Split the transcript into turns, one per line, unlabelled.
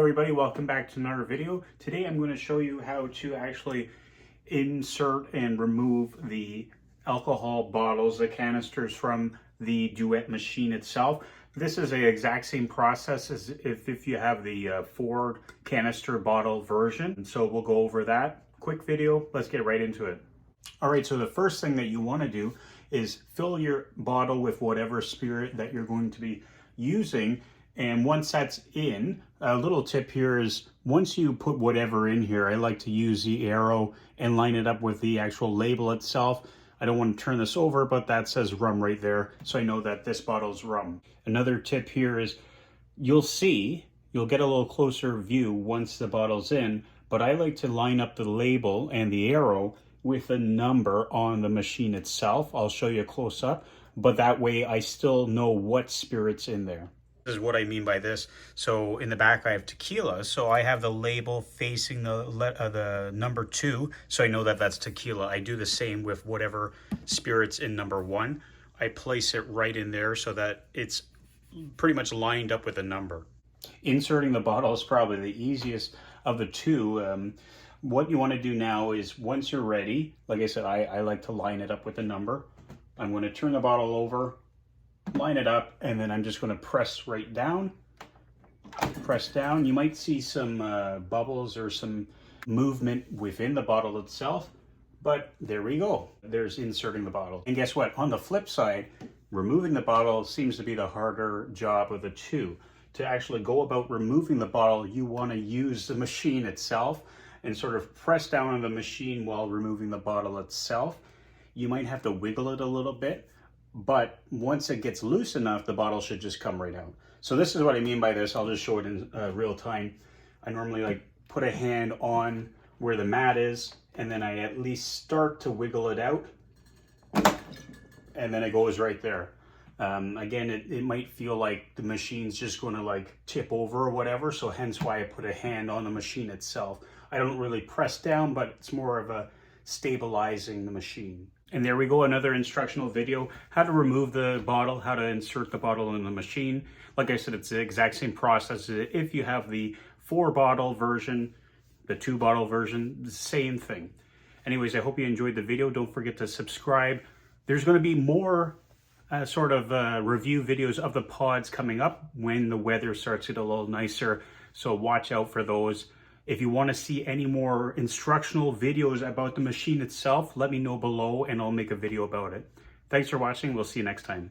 everybody, welcome back to another video. Today I'm going to show you how to actually insert and remove the alcohol bottles, the canisters from the Duet machine itself. This is the exact same process as if you have the Ford canister bottle version. So we'll go over that. Quick video, let's get right into it. All right, so the first thing that you want to do is fill your bottle with whatever spirit that you're going to be using. And once that's in, a little tip here is once you put whatever in here, I like to use the arrow and line it up with the actual label itself. I don't want to turn this over, but that says rum right there, so I know that this bottle is rum. Another tip here is you'll get a little closer view once the bottle's in, but I like to line up the label and the arrow with a number on the machine itself. I'll show you a close up, but that way I still know what spirit's in there. This is what I mean by this. So in the back I have tequila, so I have the label facing the number 2, so I know that that's tequila. I do the same with whatever spirit's in number 1. I place it right in there so that it's pretty much lined up with a number. Inserting the bottle is probably the easiest of the two. What you want to do now is once you're ready, like I said, I like to line it up with a number. I'm going to turn the bottle over, line it up, and then I'm just going to press right down. Press down. You might see some bubbles or some movement within the bottle itself, but there we go. There's inserting the bottle. And guess what? On the flip side, removing the bottle seems to be the harder job of the two. To actually go about removing the bottle, you want to use the machine itself and sort of press down on the machine while removing the bottle itself. You might have to wiggle it a little bit, but once it gets loose enough, the bottle should just come right out. So this is what I mean by this. I'll just show it in real time. I normally like put a hand on where the mat is, and then I at least start to wiggle it out, and then it goes right there. Again, it might feel like the machine's just going to like tip over or whatever, so hence why I put a hand on the machine itself. I don't really press down, but it's more of a stabilizing the machine. And there we go, another instructional video, how to remove the bottle, how to insert the bottle in the machine. Like I said, it's the exact same process if you have the 4-bottle version, the 2-bottle version, the same thing. Anyways, I hope you enjoyed the video. Don't forget to subscribe. There's going to be more review videos of the pods coming up when the weather starts to get a little nicer, so watch out for those. If you want to see any more instructional videos about the machine itself, let me know below and I'll make a video about it. Thanks for watching. We'll see you next time.